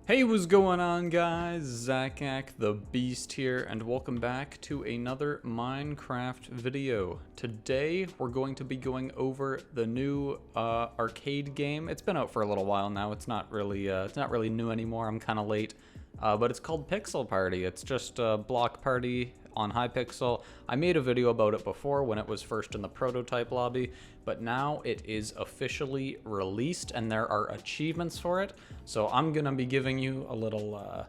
Hey, what's going on, guys? Zakak the Beast here, and welcome back to another Minecraft video. Today, we're going to be going over the new arcade game. It's been out for a little while now. It's not really new anymore. I'm kind of late, but it's called Pixel Party. It's just a block party on Hypixel. I made a video about it before when it was first in the prototype lobby, but now it is officially released and there are achievements for it. So I'm gonna be giving you a little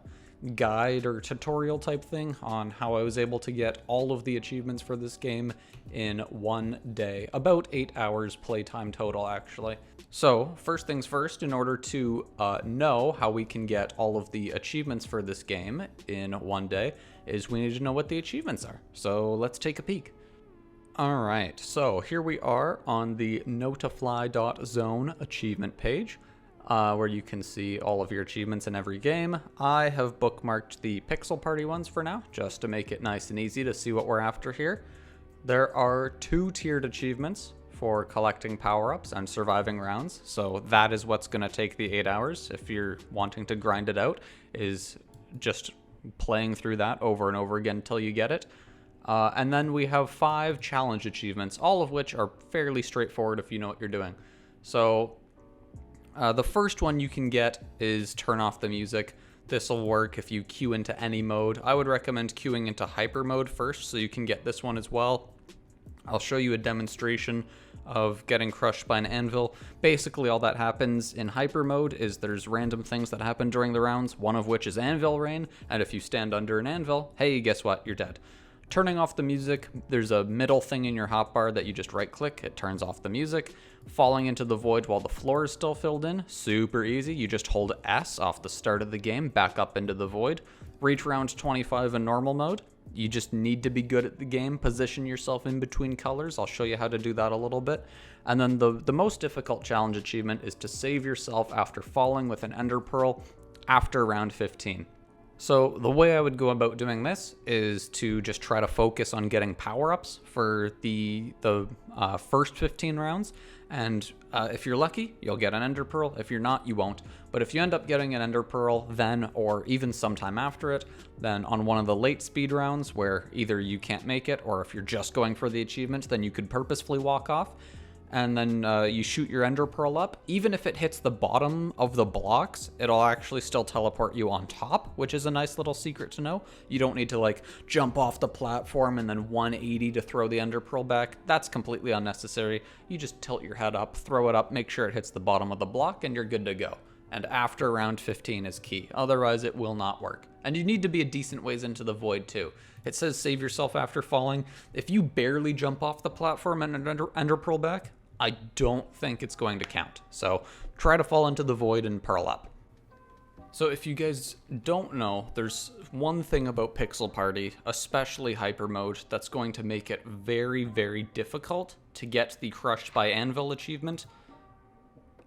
guide or tutorial type thing on how I was able to get all of the achievements for this game in one day. About 8 hours playtime total, actually. So first things first, in order to know how we can get all of the achievements for this game in one day, is we need to know what the achievements are. So let's take a peek. All right, so here we are on the notifly.zone achievement page, where you can see all of your achievements in every game. I have bookmarked the Pixel Party ones for now, just to make it nice and easy to see what we're after here. There are 2 tiered achievements for collecting power-ups and surviving rounds, so that is what's going to take the 8 hours if you're wanting to grind it out, is just playing through that over and over again until you get it. And then we have 5 challenge achievements, all of which are fairly straightforward if you know what you're doing. So the first one you can get is turn off the music. This will work if you queue into any mode. I would recommend queuing into hyper mode first so you can get this one as well. I'll show you a demonstration of getting crushed by an anvil. Basically all that happens in hyper mode is there's random things that happen during the rounds, one of which is anvil rain, and if you stand under an anvil, hey, guess what, you're dead. Turning off the music, there's a middle thing in your hotbar that you just right click, it turns off the music. Falling into the void while the floor is still filled in, super easy, you just hold S off the start of the game, back up into the void. Reach round 25 in normal mode. You just need to be good at the game, position yourself in between colors. I'll show you how to do that a little bit. And then the most difficult challenge achievement is to save yourself after falling with an ender pearl after round 15. So the way I would go about doing this is to just try to focus on getting power-ups for the first 15 rounds. And if you're lucky, you'll get an ender pearl. If you're not, you won't. But if you end up getting an ender pearl then, or even sometime after it, then on one of the late speed rounds where either you can't make it, or if you're just going for the achievement, then you could purposefully walk off. And then you shoot your ender pearl up. Even if it hits the bottom of the blocks, it'll actually still teleport you on top, which is a nice little secret to know. You don't need to like jump off the platform and then 180 to throw the ender pearl back. That's completely unnecessary. You just tilt your head up, throw it up, make sure it hits the bottom of the block, and you're good to go. And after round 15 is key, otherwise it will not work. And you need to be a decent ways into the void too. It says save yourself after falling. If you barely jump off the platform and an ender pearl back, I don't think it's going to count. So try to fall into the void and pearl up. So if you guys don't know, there's one thing about Pixel Party, especially hyper mode, that's going to make it very, very difficult to get the crushed by anvil achievement,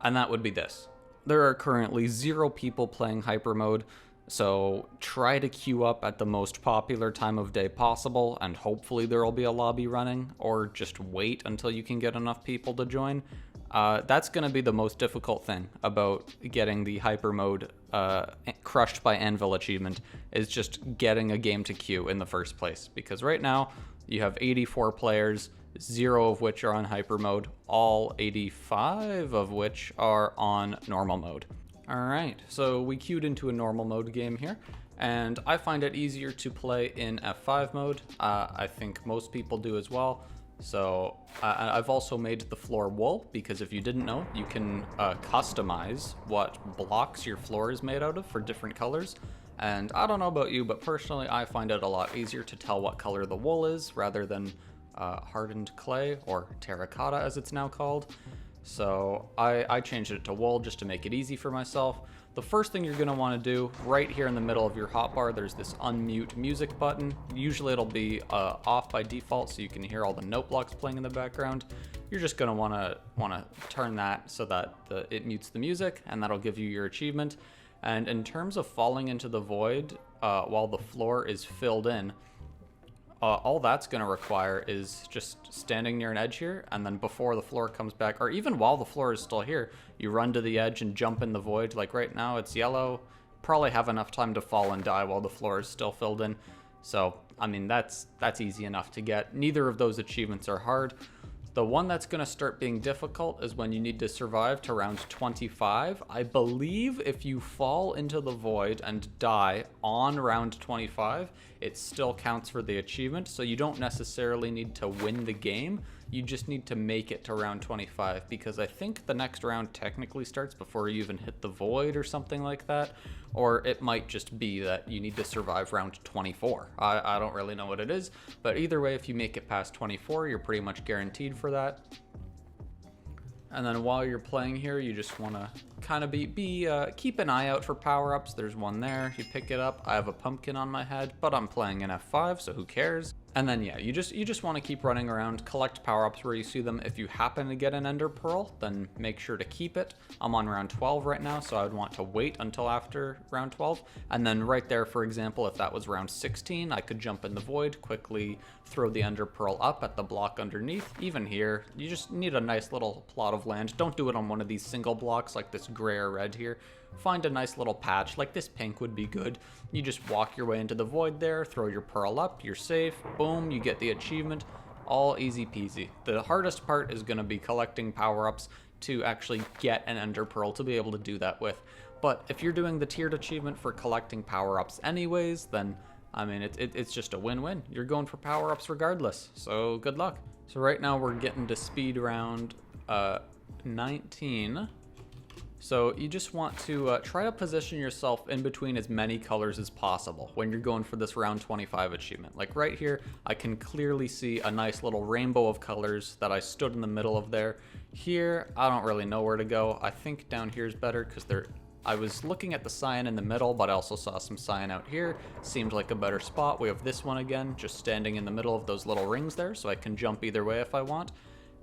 and that would be this. There are currently 0 people playing hyper mode, so try to queue up at the most popular time of day possible, and hopefully there will be a lobby running, or just wait until you can get enough people to join. That's going to be the most difficult thing about getting the hyper mode crushed by anvil achievement, is just getting a game to queue in the first place. Because right now you have 84 players, 0 of which are on hyper mode, all 85 of which are on normal mode. Alright, so we queued into a normal mode game here, and I find it easier to play in F5 mode. I think most people do as well. So I've also made the floor wool, because if you didn't know, you can customize what blocks your floor is made out of for different colors. And I don't know about you, but personally I find it a lot easier to tell what color the wool is rather than hardened clay, or terracotta as it's now called. So I changed it to wool just to make it easy for myself. The first thing you're going to want to do, right here in the middle of your hotbar, there's this unmute music button. Usually it'll be off by default so you can hear all the note blocks playing in the background. You're just going to want to turn that so that it mutes the music, and that'll give you your achievement. And in terms of falling into the void while the floor is filled in, all that's going to require is just standing near an edge here, and then before the floor comes back, or even while the floor is still here, you run to the edge and jump in the void. Like right now it's yellow, probably have enough time to fall and die while the floor is still filled in. So, I mean, that's easy enough to get. Neither of those achievements are hard. The one that's going to start being difficult is when you need to survive to round 25. I believe if you fall into the void and die on round 25, it still counts for the achievement, so you don't necessarily need to win the game. You just need to make it to round 25, because I think the next round technically starts before you even hit the void or something like that. Or it might just be that you need to survive round 24. I don't really know what it is, but either way, if you make it past 24, you're pretty much guaranteed for that. And then while you're playing here, you just want to kind of keep an eye out for power-ups. There's one there, you pick it up. I have a pumpkin on my head, but I'm playing in F5, so who cares? And then yeah, you just want to keep running around, collect power-ups where you see them. If you happen to get an ender pearl, then make sure to keep it. I'm on round 12 right now, so I would want to wait until after round 12. And then right there, for example, if that was round 16, I could jump in the void, quickly throw the ender pearl up at the block underneath. Even here, you just need a nice little plot of land. Don't do it on one of these single blocks like this gray or red here. Find a nice little patch, like this pink would be good. You just walk your way into the void there, throw your pearl up, you're safe, boom, you get the achievement, all easy peasy. The hardest part is going to be collecting power-ups to actually get an ender pearl to be able to do that with. But if you're doing the tiered achievement for collecting power-ups anyways, then I mean, it's just a win-win. You're going for power-ups regardless, so good luck. So right now we're getting to speed round 19. So you just want to try to position yourself in between as many colors as possible when you're going for this round 25 achievement. Like right here, I can clearly see a nice little rainbow of colors that I stood in the middle of there. Here, I don't really know where to go. I think down here is better because I was looking at the cyan in the middle, but I also saw some cyan out here. Seemed like a better spot. We have this one again, just standing in the middle of those little rings there, so I can jump either way if I want.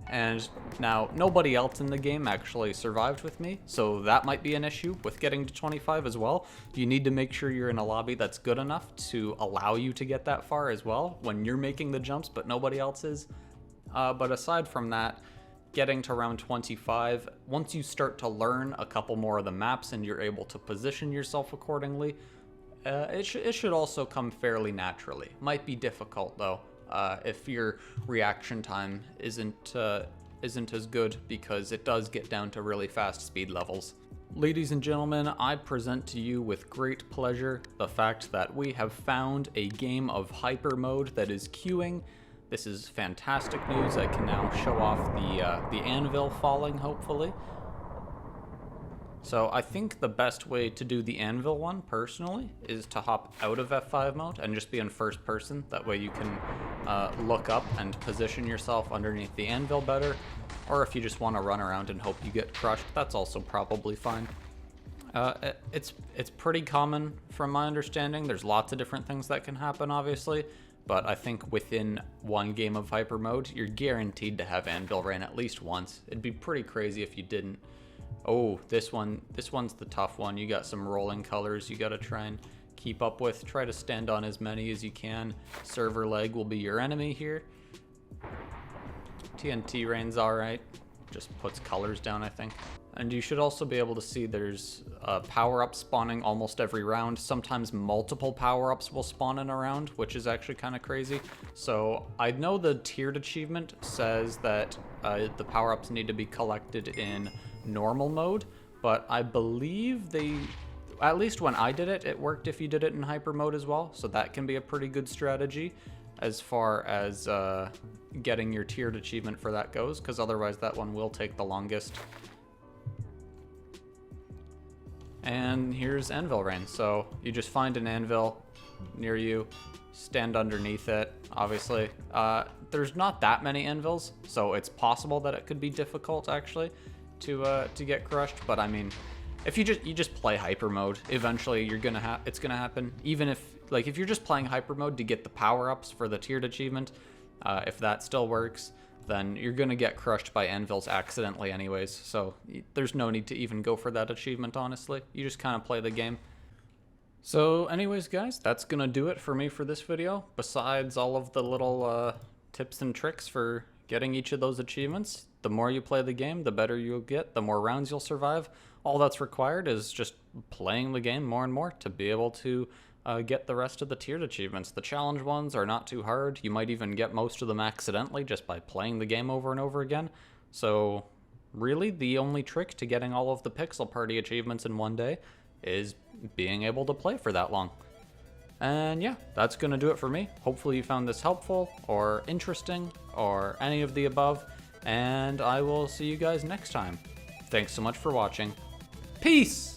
And now nobody else in the game actually survived with me, so that might be an issue with getting to 25 as well. You need to make sure you're in a lobby that's good enough to allow you to get that far as well when you're making the jumps, but nobody else is. But aside from that, getting to round 25, once you start to learn a couple more of the maps and you're able to position yourself accordingly, it should also come fairly naturally. Might be difficult though. If your reaction time isn't as good, because it does get down to really fast speed levels. Ladies and gentlemen, I present to you with great pleasure the fact that we have found a game of hyper mode that is queuing. This is fantastic news. I can now show off the anvil falling, hopefully. So I think the best way to do the anvil one, personally, is to hop out of F5 mode and just be in first person. That way you can look up and position yourself underneath the anvil better. Or if you just want to run around and hope you get crushed, that's also probably fine. It's pretty common from my understanding. There's lots of different things that can happen, obviously. But I think within one game of hyper mode, you're guaranteed to have anvil rain at least once. It'd be pretty crazy if you didn't. Oh, this one's the tough one. You got some rolling colors you gotta try and keep up with. Try to stand on as many as you can. Server lag will be your enemy here. TNT rain's alright. Just puts colors down, I think. And you should also be able to see there's power-ups spawning almost every round. Sometimes multiple power-ups will spawn in a round, which is actually kind of crazy. So I know the tiered achievement says that the power-ups need to be collected in normal mode, but I believe at least when I did it, it worked if you did it in hyper mode as well. So that can be a pretty good strategy as far as getting your tiered achievement for that goes, because otherwise that one will take the longest. And here's anvil rain. So you just find an anvil near you, stand underneath it. Obviously, there's not that many anvils, so it's possible that it could be difficult actually to get crushed. But I mean, if you just play hyper mode, eventually it's gonna happen. Even if you're just playing hyper mode to get the power ups for the tiered achievement, if that still works, then you're gonna get crushed by anvils accidentally anyways. So there's no need to even go for that achievement, honestly. You just kind of play the game. So anyways, guys, that's gonna do it for me for this video. Besides all of the little tips and tricks for getting each of those achievements, the more you play the game, the better you'll get, the more rounds you'll survive. All that's required is just playing the game more and more to be able to get the rest of the tiered achievements. The challenge ones are not too hard. You might even get most of them accidentally just by playing the game over and over again. So really, the only trick to getting all of the Pixel Party achievements in one day is being able to play for that long. And yeah, that's going to do it for me. Hopefully you found this helpful or interesting or any of the above, and I will see you guys next time. Thanks so much for watching. Peace!